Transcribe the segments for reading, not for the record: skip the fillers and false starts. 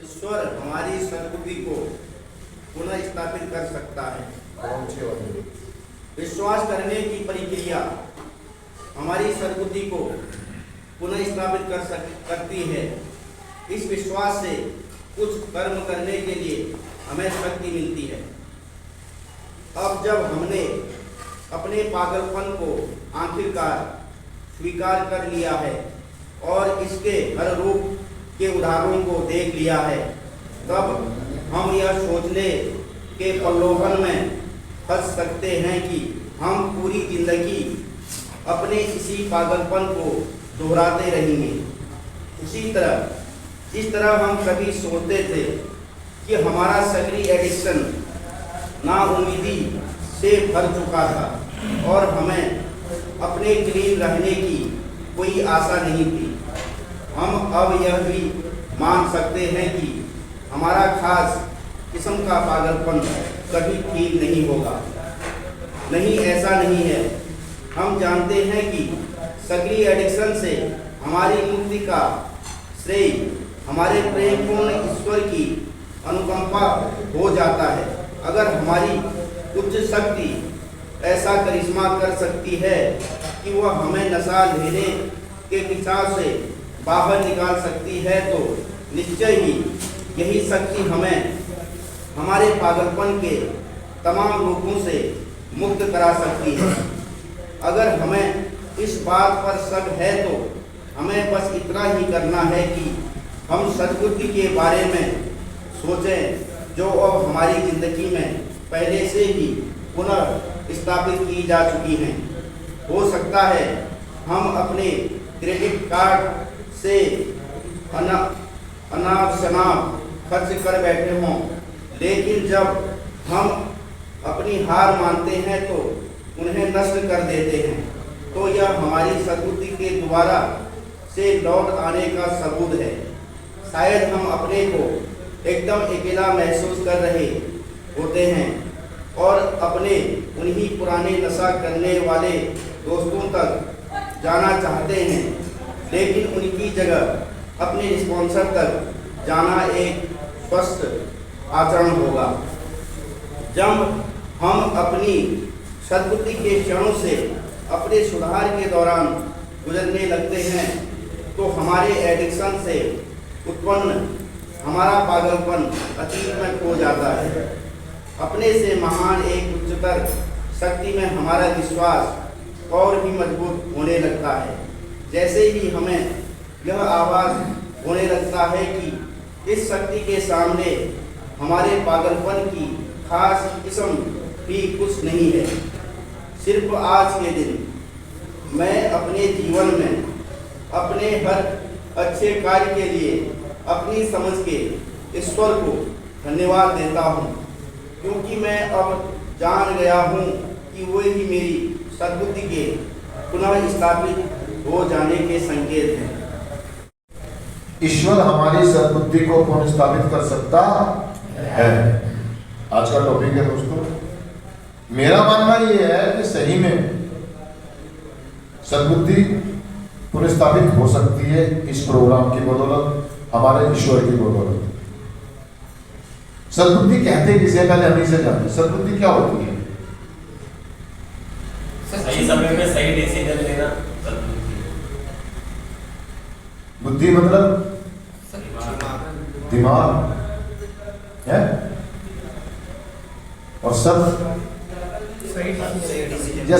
ईश्वर हमारी सद्बुद्धि को पुनः स्थापित कर सकता है। विश्वास करने की प्रक्रिया हमारी सद्बुद्धि को पुनः स्थापित करती है। इस विश्वास से कुछ कर्म करने के लिए हमें शक्ति मिलती है। अब जब हमने अपने पागलपन को आखिरकार स्वीकार कर लिया है और इसके हर रूप के उदाहरणों को देख लिया है, तब हम यह सोचने के प्रलोभन में फंस सकते हैं कि हम पूरी जिंदगी अपने इसी पागलपन को दोहराते रहेंगे। उसी तरह जिस तरह हम कभी सोचते थे कि हमारा सक्रिय एडिक्शन नाउम्मीदी से भर चुका था और हमें अपने क्लीन रहने की कोई आशा नहीं थी, हम अब यह भी मान सकते हैं कि हमारा खास किस्म का पागलपन कभी ठीक नहीं होगा। नहीं, ऐसा नहीं है। हम जानते हैं कि सक्रिय एडिक्शन से हमारी मुक्ति का श्रेय हमारे प्रेमपूर्ण ईश्वर की अनुकंपा हो जाता है। अगर हमारी उच्च शक्ति ऐसा करिश्मा कर सकती है कि वह हमें नशा लेने के खिंचाव से बाहर निकाल सकती है, तो निश्चय ही यही शक्ति हमें हमारे पागलपन के तमाम रूपों से मुक्त करा सकती है। अगर हमें इस बात पर शक है तो हमें बस इतना ही करना है कि हम सद्बुद्धि के बारे में सोचें, जो अब हमारी जिंदगी में पहले से ही पुनः स्थापित की जा चुकी हैं। हो सकता है हम अपने क्रेडिट कार्ड से अनाप शनाप खर्च कर बैठे हों, लेकिन जब हम अपनी हार मानते हैं तो उन्हें नष्ट कर देते हैं, तो यह हमारी सद्बुद्धि के दोबारा से लौट आने का सबूत है। शायद हम अपने को एकदम अकेला महसूस कर रहे होते हैं और अपने उन्हीं पुराने नशा करने वाले दोस्तों तक जाना चाहते हैं, लेकिन उनकी जगह अपने स्पॉन्सर तक जाना एक स्वस्थ आचरण होगा। जब हम अपनी सद्बुद्धि के क्षणों से अपने सुधार के दौरान गुजरने लगते हैं, तो हमारे एडिक्शन से उत्पन्न हमारा पागलपन अतीत में खो जाता है। अपने से महान एक उच्चतर शक्ति में हमारा विश्वास और भी मजबूत होने लगता है। जैसे ही हमें यह आवाज़ होने लगता है कि इस शक्ति के सामने हमारे पागलपन की खास किस्म भी कुछ नहीं है। सिर्फ आज के दिन मैं अपने जीवन में अपने हर अच्छे कार्य के लिए अपनी समझ के ईश्वर को धन्यवाद देता हूँ, क्योंकि मैं अब जान गया हूँ कि वही मेरी सद्बुद्धि के पुनः स्थापित हो जाने के संकेत हैं। ईश्वर हमारी सद्बुद्धि को पुनः स्थापित कर सकता है। आज का टॉपिक है दोस्तों। मेरा मानना यह है कि सही में सद्बुद्धि पुनः स्थापित हो सकती है इस प्रोग्राम की बदौलत, हमारे ईश्वर की बदौलत। सद्बुद्धि कहते किसे, पहले हम इसे जाने। सद्बुद्धि क्या होती है? सही समय में सही डिसीजन लेना। बुद्धि मतलब दिमाग है, और सत या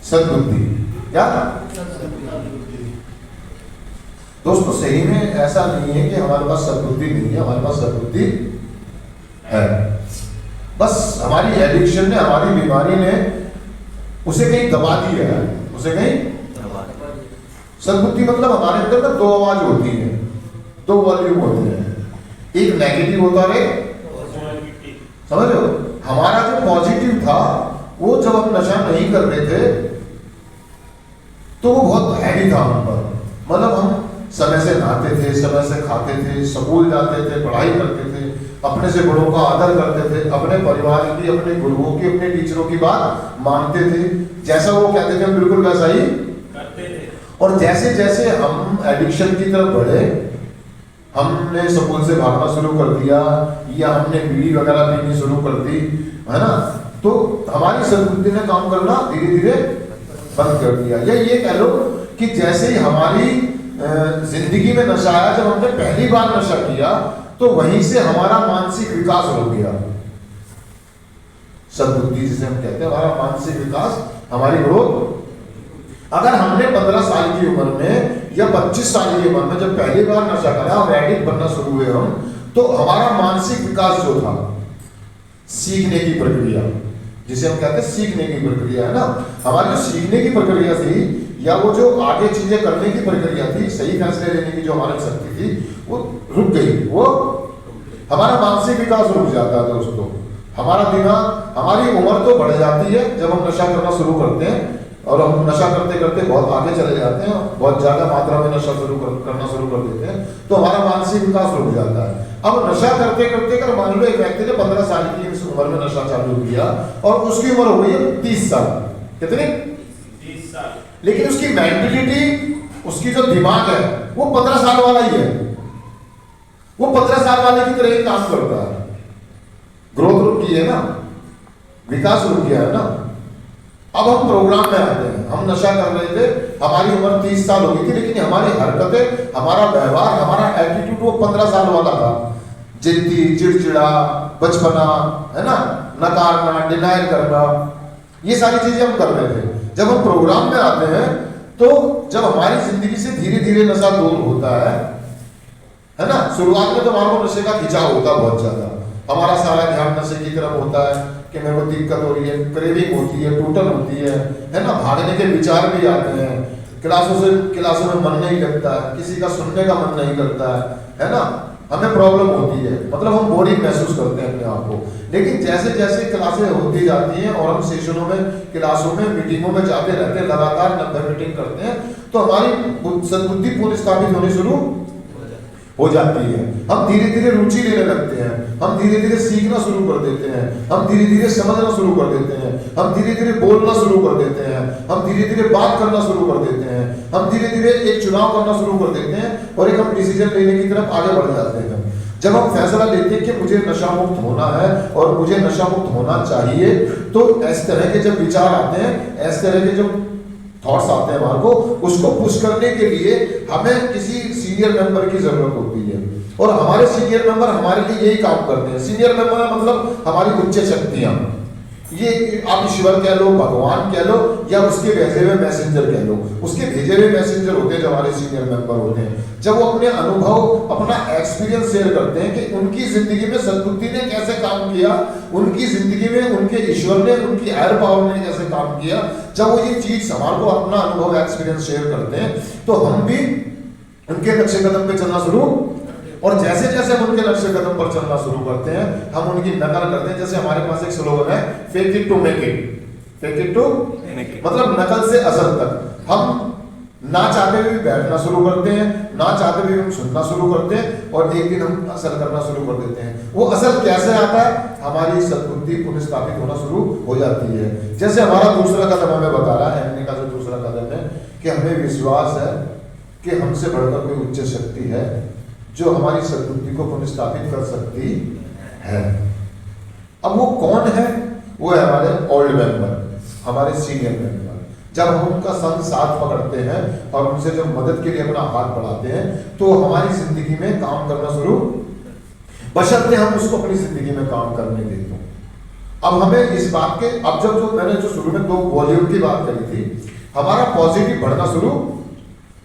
सद्बुद्धि क्या दोस्तों? सही में ऐसा नहीं है कि हमारे पास सद्बुद्धि नहीं है, हमारे पास सद्बुद्धि है। बस हमारी एडिक्शन ने, हमारी बीमारी ने उसे कहीं दबा दिया है, उसे कहीं। सद्बुद्धि मतलब हमारे अंदर ना दो आवाज होती है, दो वॉल्यूम होते हैं, एक नेगेटिव होता है, समझ रहे हो? हमारा जो पॉजिटिव था वो जब हम नशा नहीं कर रहे थे तो वो बहुत हैवी था हम पर। मतलब हम समय से नहाते थे, समय से खाते थे, स्कूल जाते थे, पढ़ाई करते थे, अपने से बड़ों का आदर करते थे, अपने परिवार की, अपने गुरुओं की, अपने टीचरों की बात मानते थे, जैसा वो कहते थे हम बिल्कुल वैसा ही करते थे। और जैसे जैसे हम एडिक्शन की तरफ बढ़े, हमने स्कूल से भागना शुरू कर दिया या हमने बीड़ी वगैरह पीनी शुरू कर दी, है ना, तो हमारी सद्बुद्धि ने काम करना धीरे धीरे बंद कर दिया। या ये कह लो कि जैसे ही हमारी जिंदगी में नशा आया, जब हमने पहली बार नशा किया तो वहीं से हमारा मानसिक विकास हो गया। सद्बुद्धि जिसे हम कहते हैं, हमारा मानसिक विकास, हमारी ग्रोथ। अगर हमने 15 साल की उम्र में या 25 साल की उम्र में जब पहली बार नशा करा और एडिक्ट बनना शुरू हुए हम, तो हमारा मानसिक विकास जो था, सीखने की प्रक्रिया जिसे हम कहते हैं सीखने की प्रक्रिया, है ना, हमारी जो सीखने की प्रक्रिया थी या वो जो आगे चीजें करने की प्रक्रिया थी, सही फैसले लेने की जो हमारी शक्ति थी, वो रुक गई। वो हमारा मानसिक विकास रुक जाता है दोस्तों। हमारा दिमाग, हमारी उम्र तो बढ़ जाती है जब हम नशा करना शुरू करते हैं, और हम नशा करते करते बहुत आगे चले जाते हैं, बहुत ज्यादा मात्रा में नशा करना शुरू कर देते हैं, तो हमारा मानसिक विकास रुक जाता है। अब नशा करते करते कर मान लो एक व्यक्ति ने 15 साल की इस उम्र में नशा चालू किया और उसकी उम्र हो गई है 30 साल। कितनी? 30 साल। लेकिन उसकी मेंटलिटी, उसकी जो दिमाग है वो 15 साल वाला ही है। वो 15 साल वाले की तरह ही काम करता है। ग्रोथ रुक गई है ना, विकास रुक गया है ना। अब हम प्रोग्राम में आते हैं। हम नशा कर रहे थे, हमारी उम्र 30 साल हो गई थी, लेकिन हमारी हरकतें, हमारा व्यवहार, हमारा एटीट्यूड वो 15 साल वाला था। जिद्दी, चिड़चिड़ा, बचपना, है ना, नकारना, डिनायल करना, ये सारी चीजें हम कर रहे थे। जब हम प्रोग्राम में आते हैं तो जब हमारी जिंदगी से धीरे धीरे नशा दूर होता है ना, शुरुआत में तो हमारे को नशे का खिंचाव होता है बहुत ज्यादा, हमारा सारा ध्यान नशे की तरफ होता है कि मेरे को दिक्कत हो रही है, क्रेविंग होती है, टूटन होती है ना, भागने के विचार भी आते हैं, क्लासों में मन नहीं लगता है, किसी का सुनने का मन नहीं करता है ना, हमें प्रॉब्लम होती है, मतलब हम बोरिंग महसूस करते हैं अपने आप को। लेकिन जैसे जैसे क्लासें होती जाती हैं और हम सेशनों में, क्लासों में, मीटिंगों में जाते रहते हैं, लगातार 90 मीटिंग करते हैं, तो हमारी सद्बुद्धि पूर्ण स्थापित होनी शुरू हो जाती है। हम धीरे धीरे रुचि लेने लगते हैं, हम धीरे धीरे सीखना शुरू कर देते हैं, हम धीरे धीरे समझना शुरू कर देते हैं, हम धीरे धीरे बोलना शुरू कर देते हैं, हम धीरे धीरे बात करना शुरू कर देते हैं, हम धीरे धीरे एक चुनाव करना शुरू कर देते हैं और एक हम डिसीजन लेने की तरफ आगे बढ़ जाते हैं। जब हम फैसला लेते हैं कि मुझे नशा मुक्त होना है और मुझे नशा मुक्त होना चाहिए, तो इस तरह के जब विचार आते हैं, इस तरह के जो थॉट्स आते हैं हमारे को, उसको पुश करने के लिए हमें किसी सीनियर मेंबर की जरूरत होती है। और हमारे सीनियर मेंबर हमारे लिए यही काम करते हैं। सीनियर मेंबर मतलब हमारी उच्च शक्तियां, ये आप ईश्वर कह लो, भगवान कह लो, या उसके भेजे हुए मैसेंजर कह लो। उसके भेजे हुए मैसेंजर होते हैं जो हमारे सीनियर मेंबर होते हैं। जब वो अपने अनुभव, अपना एक्सपीरियंस शेयर करते हैं कि उनकी जिंदगी में सद्बुद्धि ने कैसे काम किया, उनकी जिंदगी में उनके ईश्वर ने, उनकी हायर पावर ने कैसे काम किया, जब वो ये चीज हमारे को अपना अनुभव, एक्सपीरियंस शेयर करते हैं, तो हम भी उनके नक्शे कदम पे चलना शुरू, और जैसे जैसे हम उनके नक्शे कदम पर चलना शुरू करते हैं, हम उनकी नकल करते हैं। जैसे हमारे पास एक स्लोगन है, fake it to make it. Fake it to मतलब नकल से असल तक। हम ना चाहते हुए बैठना शुरू करते हैं, ना चाहते हुए हम सुनना शुरू करते हैं, और एक दिन हम असल करना शुरू कर देते हैं। वो असल कैसे आता है? हमारी सद्बुद्धि पुनर्स्थापित होना शुरू हो जाती है। जैसे हमारा दूसरा कदम हमें बता रहा है, एमने का जो दूसरा कदम है कि हमें विश्वास है कि हमसे बढ़कर कोई उच्च शक्ति है जो हमारी सद्बुद्धि को पुनर्स्थापित कर सकती है। अब वो कौन है? वो है हमारे ओल्ड मेंबर, हमारे सीनियर मेंबर। जब हम उनका संग साथ पकड़ते हैं और उनसे जब मदद के लिए अपना हाथ बढ़ाते हैं, तो हमारी जिंदगी में काम करना शुरू, बशर्ते हम उसको अपनी जिंदगी में काम करने देते हो। अब हमें इस बात के, अब जब जो मैंने जो शुरू में 2 वॉल्यूम की बात करी थी, हमारा पॉजिटिव बढ़ना शुरू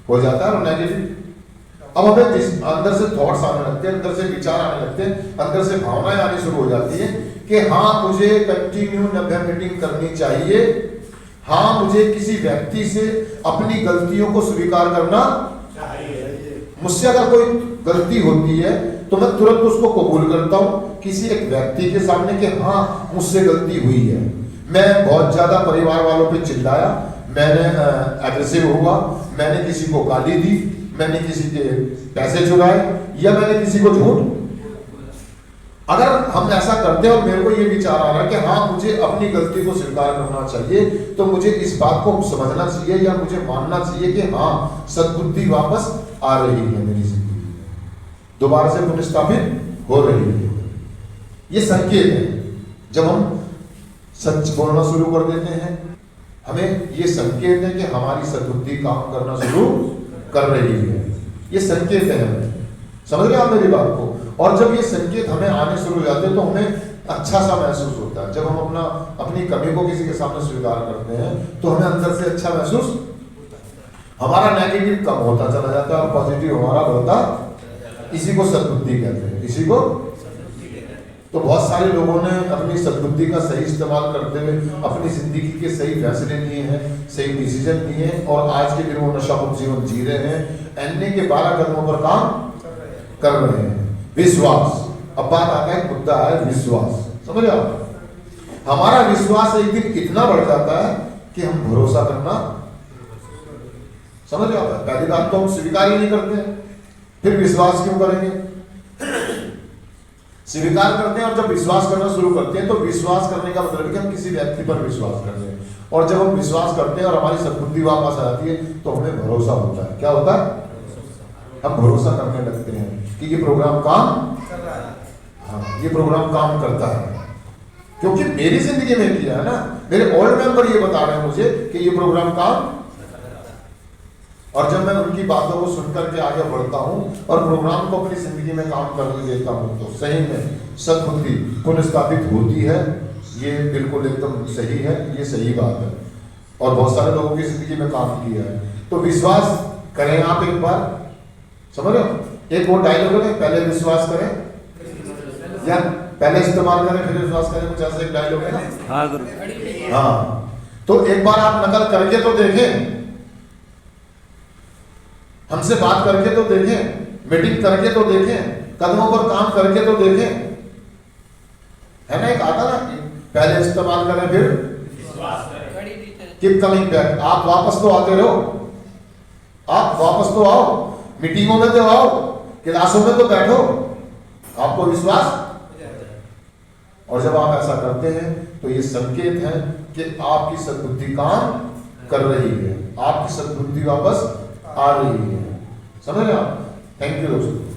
हो जाता है और नेगेटिव। अब हमें अंदर से थॉट्स आने लगते हैं, अंदर से विचार आने लगते हैं, अंदर से भावनाएं आनी शुरू हो जाती है कि हाँ, मुझे कंटिन्यू 90 मीटिंग करनी चाहिए, हाँ, मुझे किसी व्यक्ति से अपनी गलतियों को स्वीकार करना चाहिए। मुझसे अगर कोई गलती होती है तो मैं तुरंत उसको कबूल करता हूँ किसी एक व्यक्ति के सामने कि हाँ, मुझसे गलती हुई है। मैं बहुत ज्यादा परिवार वालों पे चिल्लाया, मैंने एग्रेसिव हुआ, मैंने किसी को गाली दी, मैंने किसी के पैसे चुराए, या मैंने किसी को झूठ अगर हम ऐसा करते हैं और मेरे को ये विचार आ रहा है कि हाँ मुझे अपनी गलती को स्वीकार करना चाहिए, तो मुझे इस बात को समझना चाहिए या मुझे मानना चाहिए कि हाँ सद्बुद्धि वापस आ रही है मेरी जिंदगी में, दोबारा से पुनर्स्थापित हो रही है। ये संकेत है। जब हम सच बोलना शुरू कर देते हैं, हमें ये संकेत है कि हमारी सद्बुद्धि काम करना शुरू कर रही है। ये संकेत है हमें, समझ रहे आप मेरी बात को। और जब ये संकेत हमें आने शुरू हो जाते हैं तो हमें अच्छा सा महसूस होता है। जब हम अपनी कमी को किसी के सामने स्वीकार करते हैं तो हमें अंदर से अच्छा महसूस, हमारा नेगेटिव कम होता चला जाता है और पॉजिटिव हमारा बढ़ता। इसी को सद्बुद्धि कहते हैं, इसी को। तो बहुत सारे लोगों ने अपनी सद्बुद्धि का सही इस्तेमाल करते हुए अपनी जिंदगी के सही फैसले लिए हैं, सही डिसीजन लिए हैं और आज के दिन वो नशामुक्त जीवन जी रहे हैं। एनए के 12 कदमों पर काम कर रहे हैं। विश्वास, अब बात आता है, मुद्दा है विश्वास, समझ रहे हो। हमारा विश्वास एक दिन इतना बढ़ जाता है कि हम भरोसा करना, समझ रहे हो। पहली बात तो हम स्वीकार ही नहीं करते, फिर विश्वास क्यों करेंगे। स्वीकार करते हैं और जब विश्वास करना शुरू करते हैं तो विश्वास करने का मतलब है कि हम किसी व्यक्ति पर विश्वास करते हैं। और जब हम विश्वास करते हैं और हमारी सद्बुद्धि वापस आ जाती है तो हमें भरोसा होता है। क्या होता है? हम भरोसा करने लगते हैं कि ये प्रोग्राम काम कर रहा है। हाँ, ये प्रोग्राम काम करता है क्योंकि मेरी जिंदगी में किया है ना। मेरे ओल्ड मेंबर ये बता रहे हैं मुझे कि ये प्रोग्राम काम, और जब मैं उनकी बातों को सुनकर के आगे बढ़ता हूँ और प्रोग्राम को अपनी जिंदगी में काम करने देता हूँ तो सही में सद्बुद्धि पुनर्स्थापित होती है। ये बिल्कुल एकदम सही है, ये सही बात है और बहुत सारे लोगों की जिंदगी में काम किया है। तो विश्वास करें आप एक बार, समझ रहे हो। एक वो डायलॉग है, पहले विश्वास करें या पहले इस्तेमाल करें फिर विश्वास करें, कुछ ऐसा एक डायलॉग है ना। हाँ गुरु। हाँ, तो एक बार आप नकल करके तो देखें, हमसे बात करके तो देखें, मीटिंग करके तो देखें, कदमों पर काम करके तो देखें, है ना। एक आता ना कि पहले इस्तेमाल करें फिर कीप कमिंग बैक। आप वापस तो आते रहो, आप वापस तो आओ, मीटिंगों में तो आओ, क्लासों में तो बैठो, आपको विश्वास। और जब आप ऐसा करते हैं तो ये संकेत है कि आपकी सद्बुद्धि काम कर रही है, आपकी सद्बुद्धि वापस आ रही है। समझ रहे आप। थैंक यू दोस्तों।